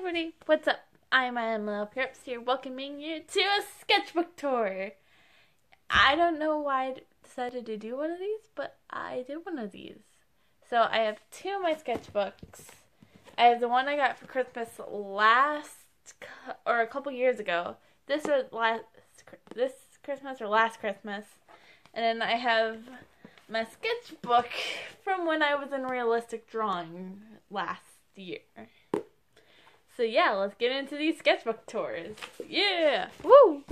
everybody, what's up? I'm Emma Perps here, welcoming you to a sketchbook tour. I don't know why I decided to do one of these, but I did one of these. So I have two of my sketchbooks. I have the one I got for Christmas a couple years ago. This Christmas or last Christmas. And then I have my sketchbook from when I was in realistic drawing last year. So yeah, let's get into these sketchbook tours. Yeah! Woo!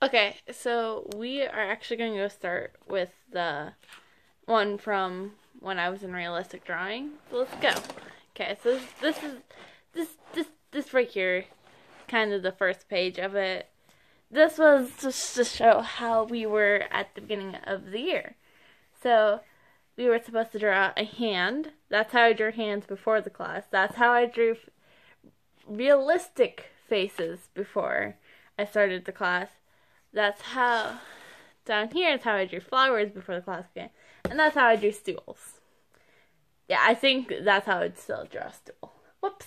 Okay, so we are actually going to go start with the one from when I was in realistic drawing. So let's go. Okay, so this right here, kind of the first page of it. This was just to show how we were at the beginning of the year. So we were supposed to draw a hand. That's how I drew hands before the class. That's how I drew realistic faces before I started the class. That's how, down here is how I drew flowers before the class began. And that's how I drew stools. Yeah, I think that's how I'd still draw a stool. Whoops.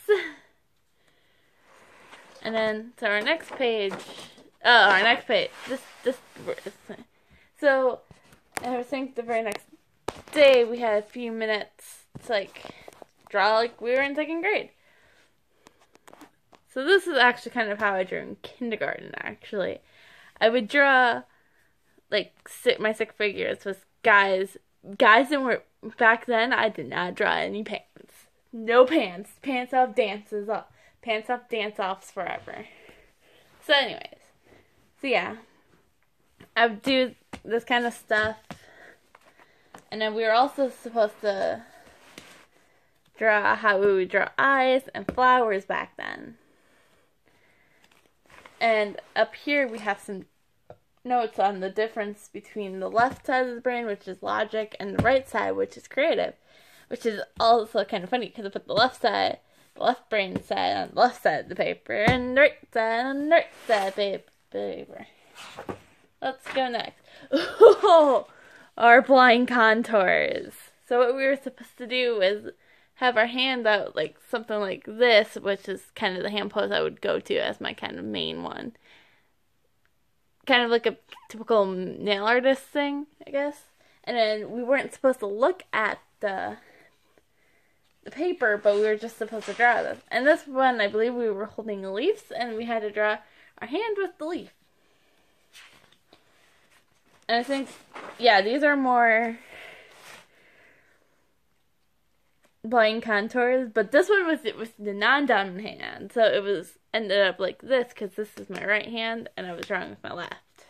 And then, so our next page, so I think the very next day we had a few minutes to draw like we were in second grade. So this is actually kind of how I drew in kindergarten, actually. I would draw my stick figures with guys that were, back then I did not draw any pants. No pants. Pants off, dances off. Pants off, dance offs forever. So anyways. So yeah. I would do this kind of stuff. And then we were also supposed to draw how we would draw eyes and flowers back then. And up here we have some notes on the difference between the left side of the brain, which is logic, and the right side, which is creative. Which is also kind of funny because I put the left brain side on the left side of the paper, and the right side on the right side of the paper. Let's go next. Our blind contours. So what we were supposed to do is have our hand out like something like this, which is kind of the hand pose I would go to as my kind of main one. Kind of like a typical nail artist thing, I guess. And then we weren't supposed to look at the paper, but we were just supposed to draw this. And this one, I believe we were holding leaves, and we had to draw our hand with the leaf. And I think, yeah, these are more blind contours, but this one was the non-dominant hand, so it ended up like this, because this is my right hand, and I was drawing with my left.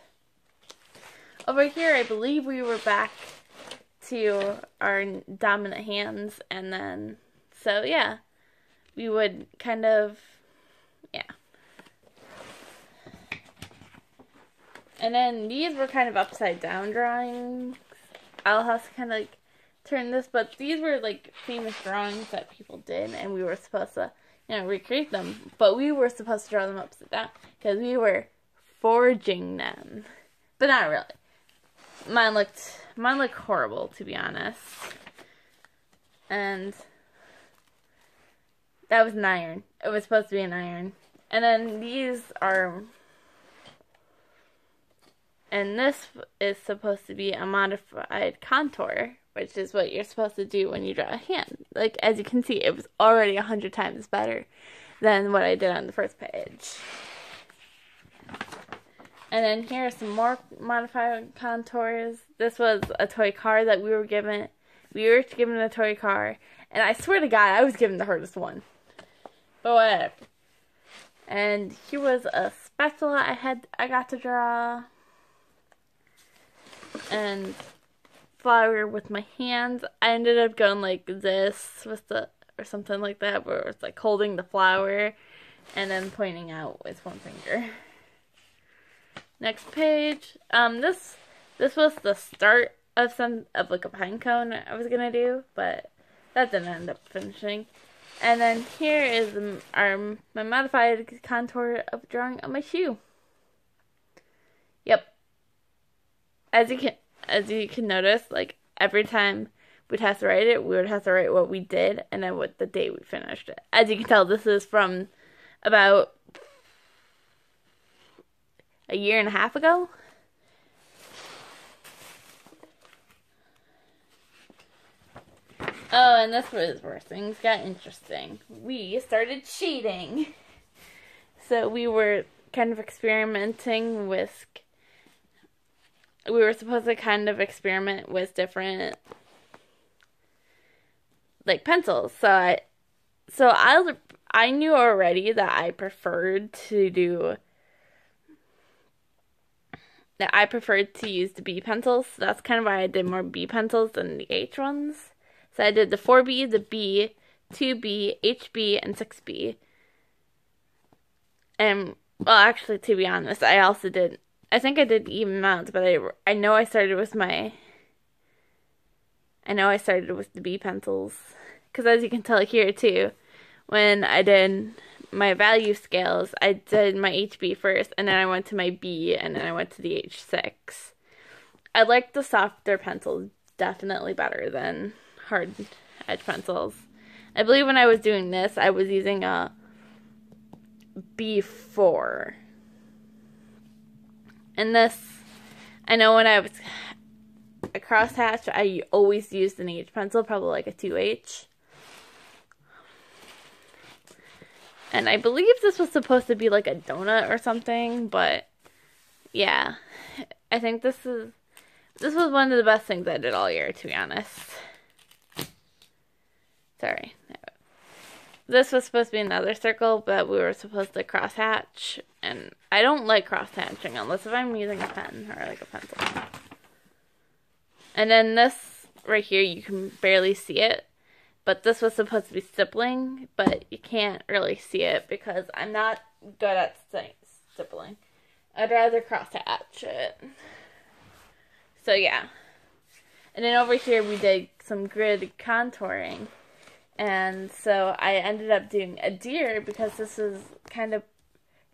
Over here, I believe we were back to our dominant hands, and then, so yeah, we would kind of, yeah. And then these were kind of upside down drawings. I'll have to kind of turn this, but these were famous drawings that people did, and we were supposed to, recreate them. But we were supposed to draw them upside down because we were forging them. But not really. Mine looked horrible, to be honest. And that was an iron. It was supposed to be an iron. And then these are, and this is supposed to be a modified contour, which is what you're supposed to do when you draw a hand. As you can see, it was already 100 times better than what I did on the first page. And then here are some more modified contours. This was a toy car that we were given. We were given a toy car, and I swear to God, I was given the hardest one. But whatever. And here was a spatula I got to draw. And flower with my hands. I ended up going like this or something like that, where it was holding the flower and then pointing out with one finger. Next page. This was the start of a pine cone I was gonna do, but that didn't end up finishing. And then here is my modified contour of drawing on my shoe. Yep. As you can notice, every time we'd have to write it. We would have to write what we did and then what the date we finished it. As you can tell, this is from about a year and a half ago. Oh, and this was where things got interesting. We started cheating. So we were kind of experimenting with... We were supposed to kind of experiment with different, like, pencils. So I knew already that I preferred to use the B pencils. So that's kind of why I did more B pencils than the H ones. So I did the 4B, the B, 2B, HB, and 6B. And, well, actually, to be honest, I think I did even amounts, but I know I started with the B pencils. Because as you can tell here, too, when I did my value scales, I did my HB first, and then I went to my B, and then I went to the H6. I like the softer pencils definitely better than hard edge pencils. I believe when I was doing this, I was using a B4. And this, I know when I was a crosshatch, I always used an H pencil, probably like a 2H. And I believe this was supposed to be like a donut or something, but yeah. I think this was one of the best things I did all year, to be honest. Sorry. This was supposed to be another circle, but we were supposed to crosshatch, and I don't like crosshatching unless if I'm using a pen or like a pencil. And then this right here, you can barely see it, but this was supposed to be stippling, but you can't really see it because I'm not good at stippling. I'd rather crosshatch it. So yeah. And then over here we did some grid contouring. And so I ended up doing a deer because this was kind of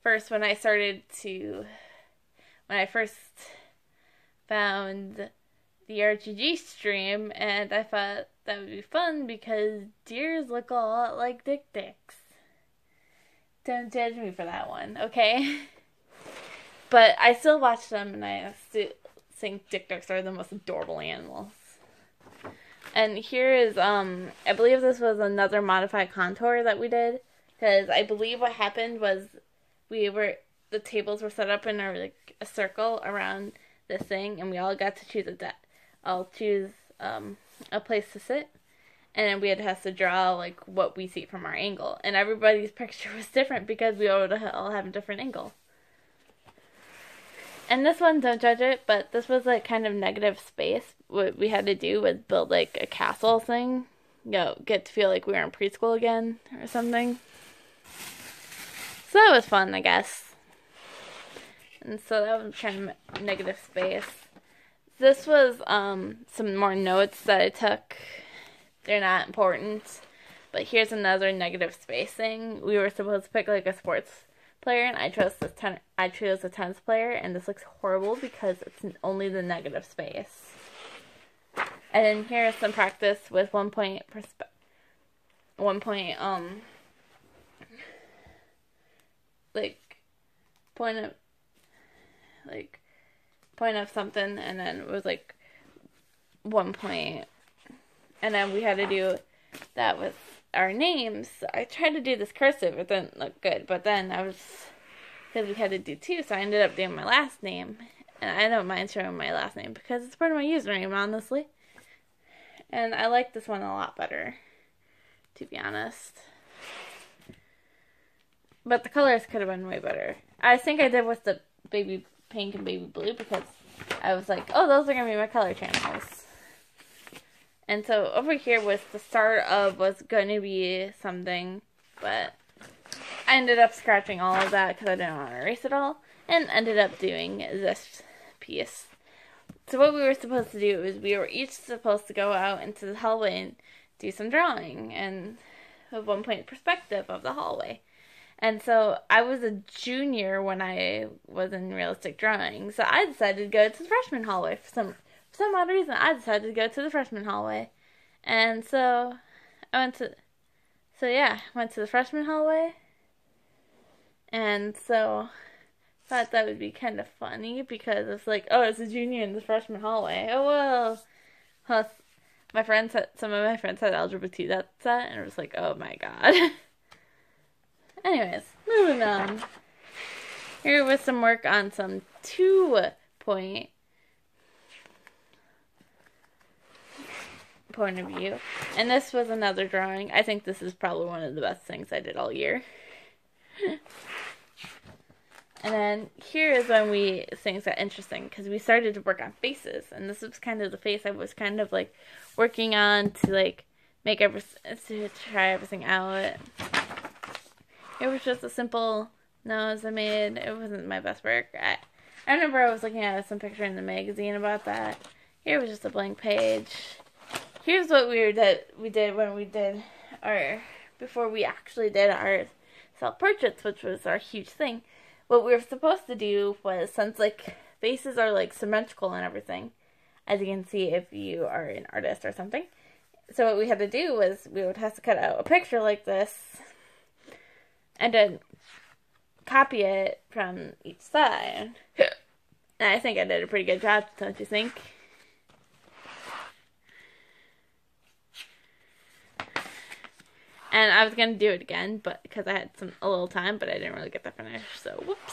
first when I first found the RGG stream, and I thought that would be fun because deers look a lot like Dick Dicks. Don't judge me for that one, okay? But I still watch them, and I still think Dick Dicks are the most adorable animals. And here is, I believe this was another modified contour that we did. Because I believe what happened was the tables were set up in a circle around this thing. And we all got to choose a place to sit. And then we had to draw, like, what we see from our angle. And everybody's picture was different because we all have a different angle. And this one, don't judge it, but this was like kind of negative space. What we had to do was build like a castle thing. Get to feel like we were in preschool again or something. So that was fun, I guess. And so that was kind of negative space. This was some more notes that I took. They're not important. But here's another negative space thing. We were supposed to pick like a sports player, and I chose a tennis player, and this looks horrible because it's only the negative space. And then here is some practice with point of something, and then it was like 1 point, and then we had to do that with our names. I tried to do this cursive, it didn't look good, but then because we had to do 2, so I ended up doing my last name, and I don't mind showing my last name because it's part of my username, honestly, and I like this one a lot better, to be honest, but the colors could have been way better. I think I did with the baby pink and baby blue because I was like, oh, those are going to be my color channels. And so over here was the start of was going to be something, but I ended up scratching all of that because I didn't want to erase it all, and ended up doing this piece. So what we were supposed to do is we were each supposed to go out into the hallway and do some drawing and a 1 point perspective of the hallway. And so I was a junior when I was in realistic drawing, so I decided to go to the freshman hallway for some odd reason. I decided to go to the freshman hallway, And so I went to the freshman hallway. And so thought that would be kind of funny because it's like, oh, it's a junior in the freshman hallway. Oh, well. Plus, some of my friends had Algebra 2 that set, and it was like, oh my god. Anyways, moving on. Here was some work on some 2-point point of view. And this was another drawing. I think this is probably one of the best things I did all year. And then here is when things got interesting, because we started to work on faces, and this was kind of the face I was kind of like working on to like to try everything out. It was just a simple nose I made. It wasn't my best work. I remember I was looking at some picture in the magazine about that. Here was just a blank page. Here's what we did when we did before we actually did our self-portraits, which was our huge thing. What we were supposed to do was, since like faces are like symmetrical and everything, as you can see if you are an artist or something. So what we had to do was we would have to cut out a picture like this and then copy it from each side. And I think I did a pretty good job, don't you think? And I was going to do it again, but because I had a little time, but I didn't really get to finish, so whoops.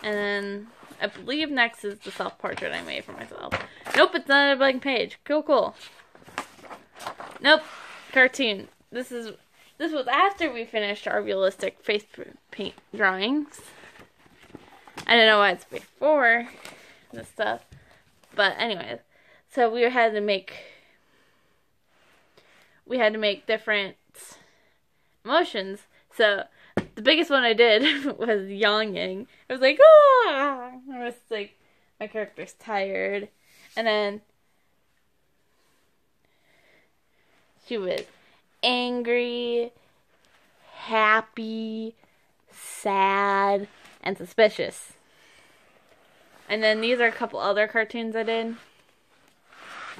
And then I believe next is the self-portrait I made for myself. Nope, it's not a blank page. Cool. Nope, cartoon. This was after we finished our realistic face paint drawings. I don't know why it's before this stuff, but anyways. So we had to make different emotions. So the biggest one I did was yawning. I was like, ah! I was like, my character's tired. And then she was angry, happy, sad, and suspicious. And then these are a couple other cartoons I did.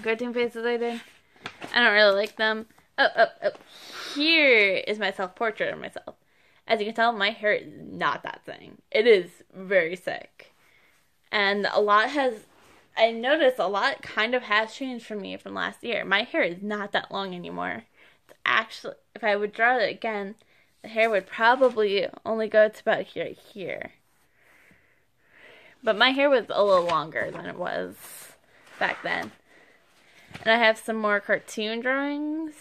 Cartoon faces I did. I don't really like them. Oh. Here is my self-portrait of myself. As you can tell, my hair is not that thing. It is very sick. And I noticed a lot kind of has changed for me from last year. My hair is not that long anymore. It's actually, if I would draw it again, the hair would probably only go to about here. But my hair was a little longer than it was back then. And I have some more cartoon drawings.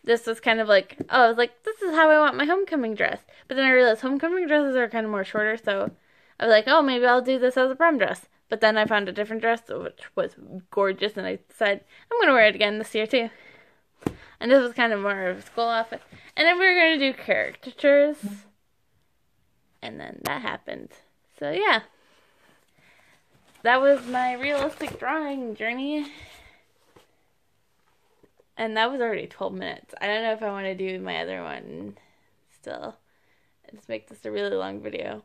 This was kind of like, I was like, this is how I want my homecoming dress. But then I realized homecoming dresses are kind of more shorter, so I was like, oh, maybe I'll do this as a prom dress. But then I found a different dress, which was gorgeous, and I decided I'm going to wear it again this year, too. And this was kind of more of a school outfit. And then we were going to do caricatures. And then that happened. So, yeah. That was my realistic drawing journey. And that was already 12 minutes. I don't know if I want to do my other one still. Let's make this a really long video.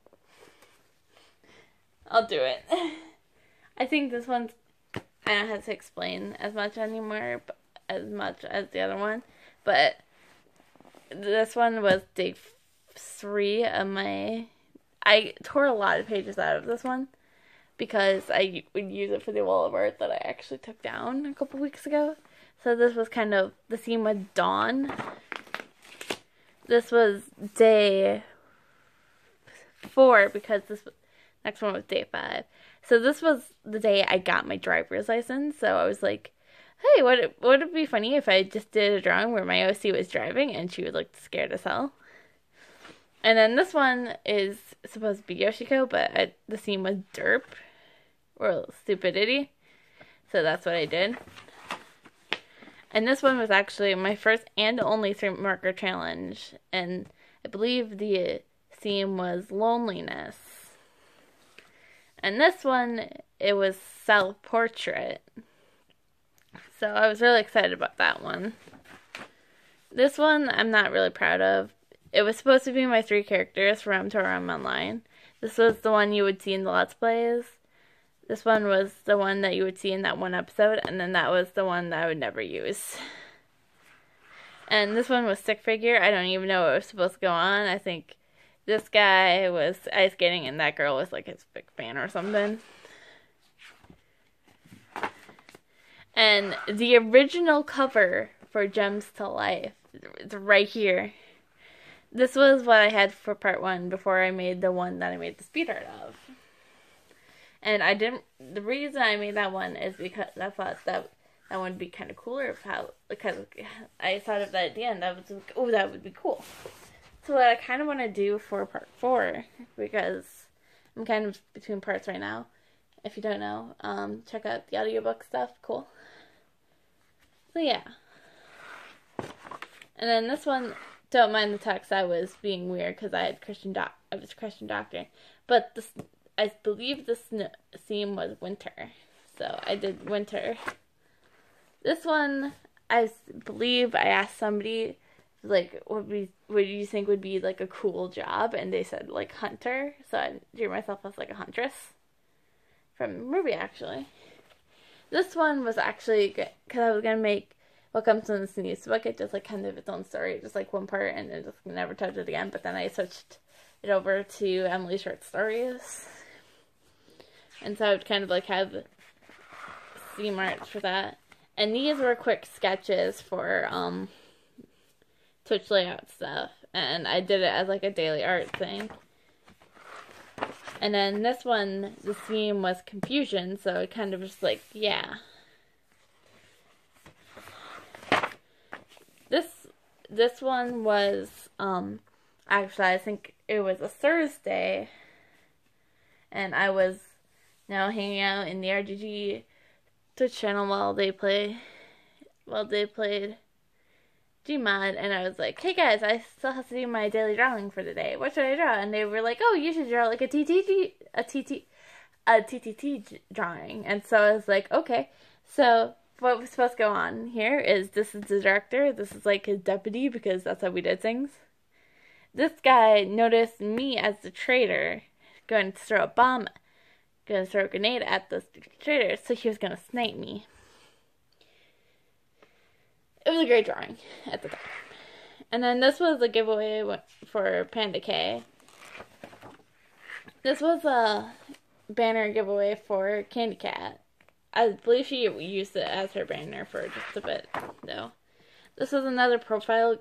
I'll do it. I think this one's, I don't have to explain as much anymore, as much as the other one. But this one was day 3 of my, I tore a lot of pages out of this one because I would use it for the wall of art that I actually took down a couple weeks ago. So this was kind of, the theme was dawn. This was day 4 because this next one was day 5. So this was the day I got my driver's license. So I was like, hey, would it be funny if I just did a drawing where my OC was driving and she was like scared as hell? And then this one is supposed to be Yoshiko, but the theme was derp or stupidity. So that's what I did. And this one was actually my first and only 3-marker challenge. And I believe the theme was loneliness. And this one, it was self-portrait. So I was really excited about that one. This one, I'm not really proud of. It was supposed to be my 3 characters from Toram Online. This was the one you would see in the Let's Plays. This one was the one that you would see in that one episode, and then that was the one that I would never use. And this one was stick figure. I don't even know what was supposed to go on. I think this guy was ice skating, and that girl was like his big fan or something. And the original cover for Gems to Life is right here. This was what I had for part 1 before I made the one that I made the speed art of. And the reason I made that one is because I thought that one would be kind of cooler, because I thought of that idea, and that was like, oh, that would be cool. So what I kind of want to do for part 4, because I'm kind of between parts right now. If you don't know, check out the audiobook stuff. Cool. So yeah. And then this one, don't mind the text. I was being weird because I was Christian doctor. But this, I believe this theme was winter, so I did winter. This one, I believe I asked somebody, like, what do you think would be, like, a cool job? And they said, like, hunter. So I drew myself as, like, a huntress. From the movie, actually. This one was actually, because I was going to make What Comes in This News book. It just, like, kind of its own story. Just, like, one part, and then just never touched it again. But then I switched it over to Emily's short stories. And so I would kind of, like, have theme art for that. And these were quick sketches for Twitch layout stuff. And I did it as like a daily art thing. And then this one, the theme was confusion, so it kind of just like, yeah. This one was, actually I think it was a Thursday. And I was now hanging out in the RGG Twitch channel while they played Gmod, and I was like, hey guys, I still have to do my daily drawing for the day. What should I draw? And they were like, oh, you should draw like a TTT drawing. And so I was like, okay. So what was supposed to go on here is, this is the director, this is like his deputy, because that's how we did things. This guy noticed me as the traitor going to throw a grenade at the traitor, so he was going to snipe me. It was a great drawing at the time. And then this was a giveaway for Panda K. This was a banner giveaway for Candy Cat. I believe she used it as her banner for just a bit, though. This is another profile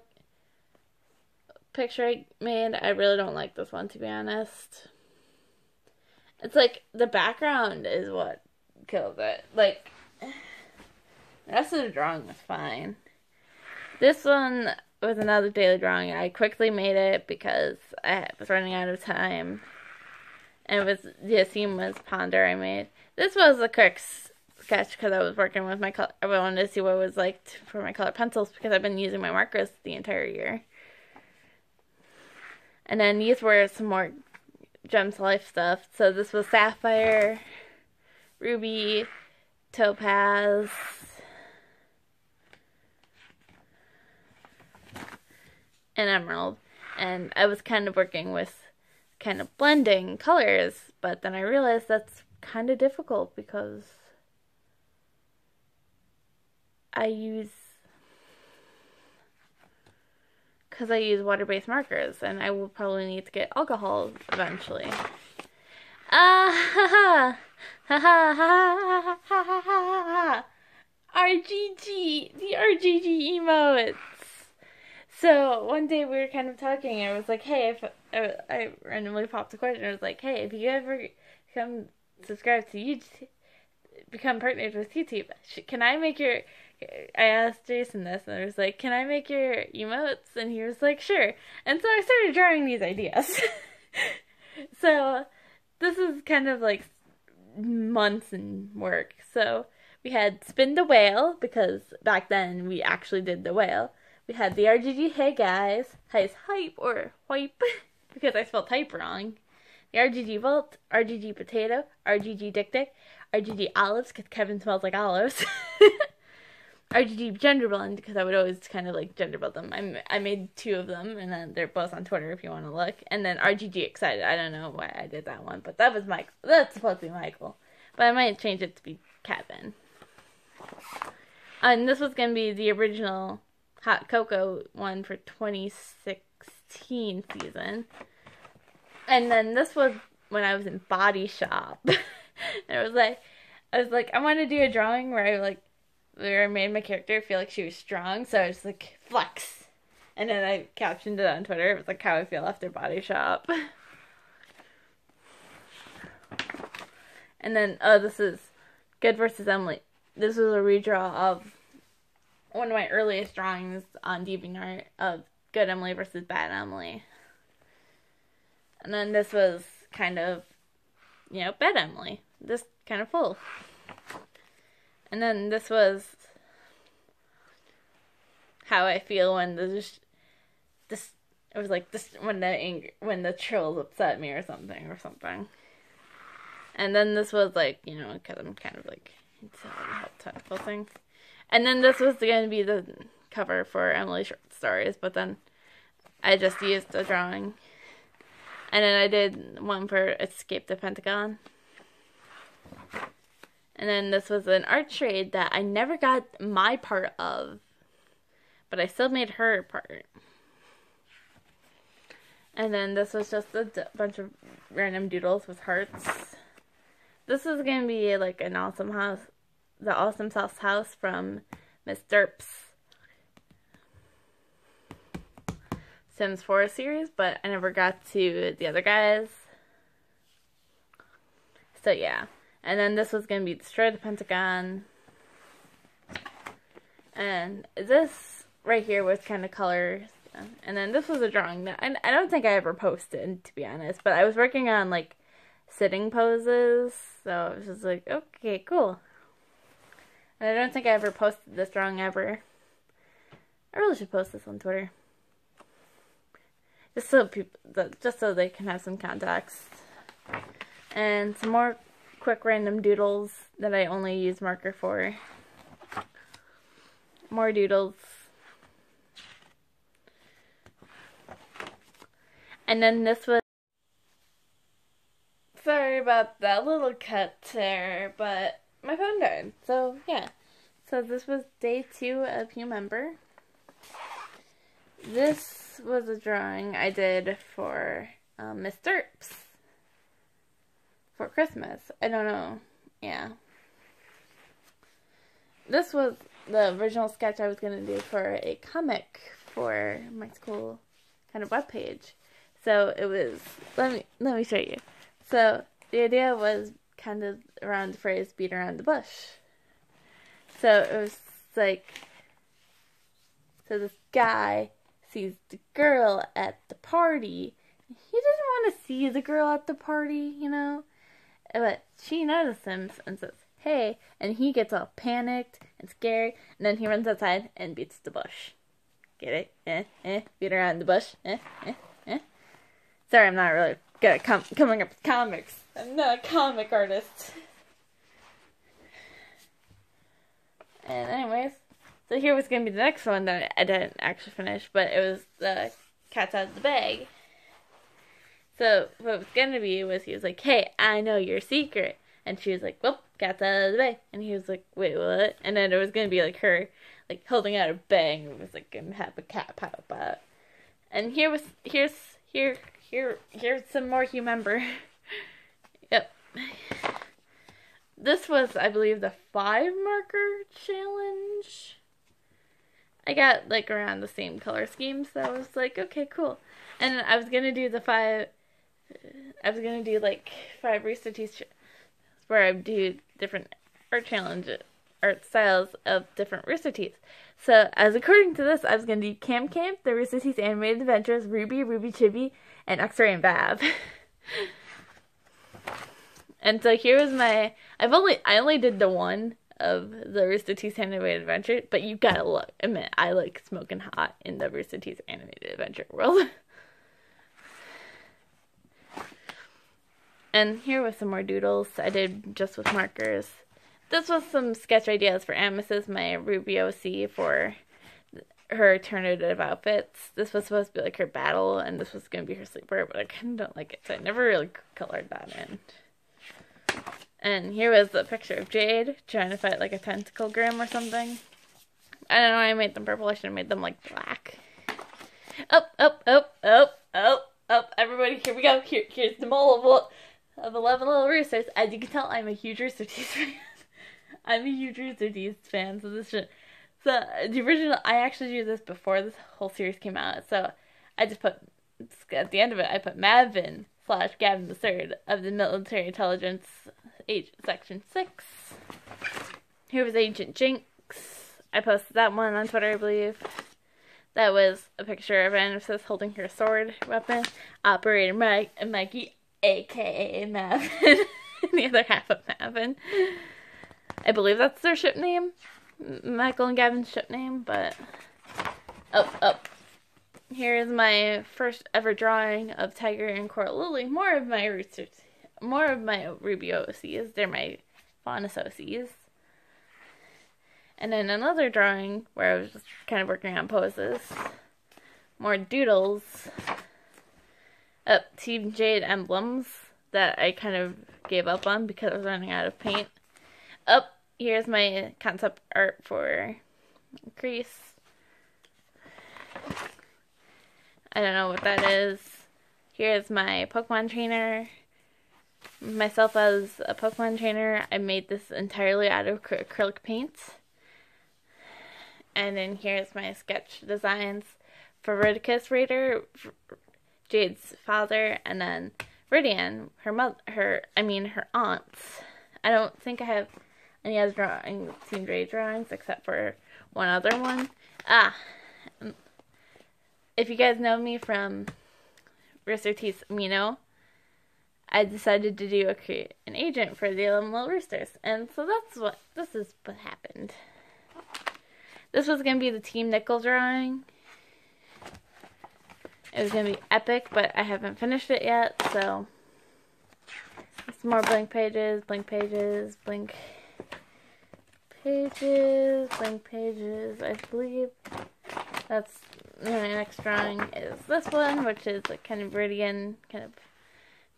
picture I made. I really don't like this one, to be honest. It's like, the background is what kills it. Like, the rest of the drawing was fine. This one was another daily drawing. I quickly made it because I was running out of time. And the theme was Ponder I made. This was a quick sketch because I was working with my color. I wanted to see what it was like for my colored pencils, because I've been using my markers the entire year. And then these were some more Gems to Life stuff. So this was Sapphire, Ruby, Topaz, and Emerald. And I was kind of working with kind of blending colors, but then I realized that's kind of difficult because I use water-based markers, and I will probably need to get alcohol eventually. Ha ha ha ha ha ha ha ha. RGG, the RGG emotes. So one day we were kind of talking, and I was like, hey, I randomly popped a question. I was like, hey, if you ever subscribe to YouTube, become partnered with YouTube, can I make your... I asked Jason this, and I was like, can I make your emotes? And he was like, sure. And so I started drawing these ideas. So this is kind of like months in work. So we had Spin the Whale, because back then we actually did the whale. We had the RGG Hey Guys, Hi's Hype, or Hype, because I spelled type wrong. The RGG Vault, RGG Potato, RGG Dick Dick, RGG Olives, because Kevin smells like olives. RGG Gender Blend, because I would always kind of like gender blend them. I made 2 of them, and then they're both on Twitter if you want to look. And then RGG Excited. I don't know why I did that one, but that was Michael. That's supposed to be Michael. But I might change it to be Kevin. And this was going to be the original Hot Cocoa one for 2016 season. And then this was when I was in Body Shop. And I was like, I want to do a drawing where I made my character feel like she was strong. So I was like, flex. And then I captioned it on Twitter. It was like how I feel after Body Shop. And then, this is Good vs. Emily. This was a redraw of one of my earliest drawings on DeviantArt of Good Emily versus Bad Emily. And then this was kind of, Bad Emily. This kind of full. And then this was how I feel when when the trolls upset me or something. And then this was because I'm kind of it's a technical thing. And then this was going to be the cover for Emily Short Stories, but then I just used a drawing. And then I did one for Escape the Pentagon. And then this was an art trade that I never got my part of, but I still made her part. And then this was just a bunch of random doodles with hearts. This is going to be an awesome house, the Awesome Sauce house from Miss Derp's Sims 4 series, but I never got to the other guys. So yeah. And then this was going to be Destroy the Pentagon. And this right here was kind of colors. And then this was a drawing that I don't think I ever posted, to be honest. But I was working on sitting poses. So I was just like, okay, cool. And I don't think I ever posted this drawing ever. I really should post this on Twitter. Just so they can have some context. And some more quick random doodles that I only use marker for. More doodles. And then this was... Sorry about that little cut there, but my phone died. So, yeah. So this was day 2 of Humember. This was a drawing I did for Miss Derps for Christmas. I don't know. Yeah. This was the original sketch I was going to do for a comic for my school kind of webpage. So it was, let me show you. So the idea was kind of around the phrase beat around the bush. So it was so this guy sees the girl at the party. He doesn't want to see the girl at the party, but she notices him and says, hey, and he gets all panicked and scared, and then he runs outside and beats the bush. Get it? Beat around the bush. Sorry, I'm not really good at coming up with comics. I'm not a comic artist. And anyways, so here was going to be the next one that I didn't actually finish, but it was the Cat's Out of the Bag. So what it was going to be was he was like, hey, I know your secret. And she was like, well, cat's out of the bag. And he was like, wait, what? And then it was going to be her holding out a bag. It was going to have a cat pop out. And here's some more Humember. Yep. This was, I believe, the 5 marker challenge. I got around the same color scheme, so I was like, okay, cool. And I was gonna do 5 Rooster Teeth where I do different art styles of different Rooster Teeth. So, as according to this, I was gonna do Camp, the Rooster Teeth Animated Adventures, Ruby Chibi, and X-Ray and Bab. And so here was my... I only did the one of the Rooster Teeth Animated Adventure, but you gotta admit, I like smoking hot in the Rooster Teeth Animated Adventure world. And here was some more doodles I did just with markers. This was some sketch ideas for Amethyst, my Ruby OC, for her alternative outfits. This was supposed to be her battle, and this was going to be her sleeper, but I kind of don't like it, so I never really colored that in. And here was a picture of Jade trying to fight like a tentacle grim or something. I don't know why I made them purple. I should have made them like black. Up. Everybody, here we go. Here's the mole of 11 Little Roosters. As you can tell, I'm a huge Rooster Teeth fan. I'm a huge Rooster Teeth fan, so this should... So, the original... I actually drew this before this whole series came out, so I just put... At the end of it, I put Mavin / Gavin III of the Military Intelligence Section 6. Here was Agent Jinx. I posted that one on Twitter, I believe. That was a picture of Anamsis holding her sword weapon. Operator Mikey, a.k.a. Mavin. The other half of Mavin. I believe that's their ship name. Michael and Gavin's ship name, but... Up. Here is my first ever drawing of Tiger and Coral Lily. More of my Ruby OCs. They're my Faunus OCs. And then another drawing where I was just kind of working on poses. More doodles. Team Jade emblems that I kind of gave up on because I was running out of paint. Here's my concept art for Crease. I don't know what that is. Here's my Pokemon trainer. Myself as a Pokemon trainer. I made this entirely out of acrylic paint. And then here's my sketch designs for Ridicus Raider, Jade's father, and then Ridian, her aunts. I don't think I have any other Team Jade drawings except for one other one. If you guys know me from Rooster Teeth Amino, I decided to do an agent for the 11 Little Roosters. And so this is what happened. This was going to be the Team Nickel drawing. It was going to be epic, but I haven't finished it yet, so... Some more blank pages, blank pages. I believe that's... My next drawing is this one, which is like kind of Ridian, kind of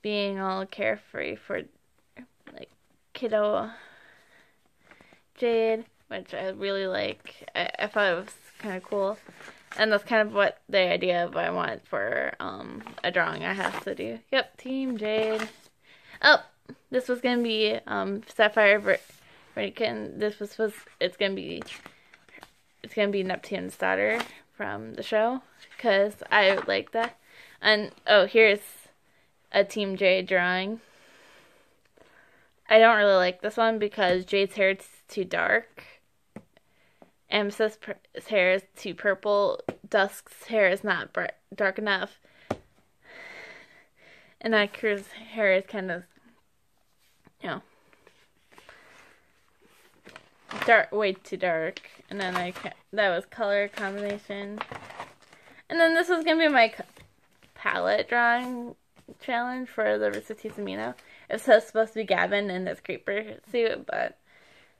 being all carefree for like kiddo Jade, which I really like. I thought it was kind of cool, and that's kind of what the idea of what I want for a drawing I have to do. Yep, Team Jade. This was gonna be Sapphire Vertican. It's gonna be Neptune's daughter from the show, because I like that. And here's a Team Jade drawing. I don't really like this one because Jade's hair is too dark. Amethyst's hair is too purple. Dusk's hair is not dark enough. And Icarus' hair is kind of, dark, way too dark. And then that was color combination. And then this was gonna be my palette drawing challenge for the Rooster Teeth Amino. It was supposed to be Gavin in his creeper suit, but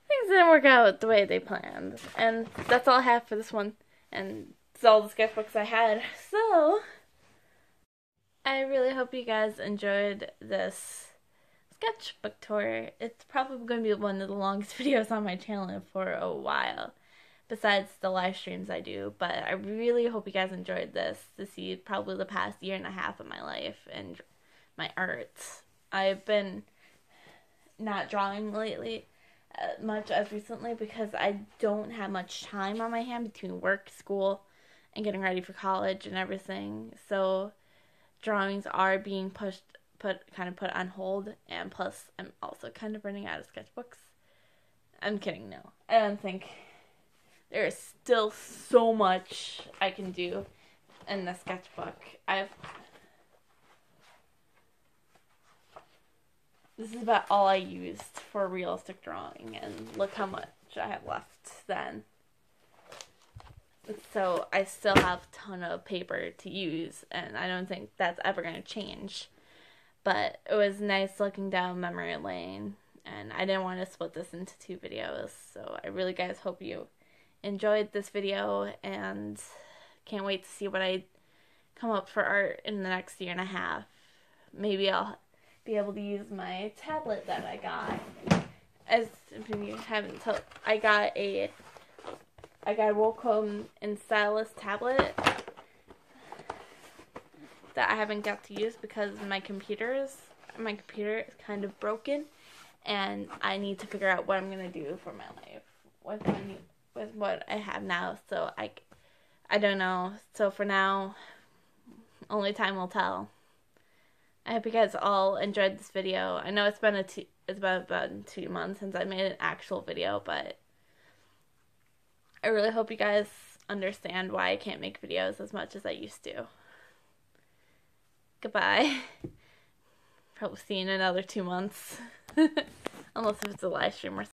things didn't work out the way they planned. And that's all I have for this one. And it's all the sketchbooks I had. So, I really hope you guys enjoyed this sketchbook tour. It's probably going to be one of the longest videos on my channel for a while, besides the live streams I do. But I really hope you guys enjoyed this to see probably the past year and a half of my life and my art. I've been not drawing lately much as recently because I don't have much time on my hand between work, school, and getting ready for college and everything. So drawings are being put on hold, and plus I'm also kind of running out of sketchbooks. I'm kidding, no. I don't think there is still so much I can do in the sketchbook. This is about all I used for realistic drawing, and look how much I have left then. So I still have a ton of paper to use, and I don't think that's ever going to change. But it was nice looking down memory lane, and I didn't want to split this into 2 videos. So I really, guys, hope you enjoyed this video, and can't wait to see what I come up for art in the next year and a half. Maybe I'll be able to use my tablet that I got. As if you haven't told, I got a Wacom and Stylus tablet that I haven't got to use because my computer is kind of broken, and I need to figure out what I'm gonna do for my life with what I have now. So I don't know. So for now, only time will tell. I hope you guys all enjoyed this video. I know it's been about 2 months since I made an actual video, but I really hope you guys understand why I can't make videos as much as I used to. Goodbye. Probably see you in another 2 months. Unless if it's a live stream or something.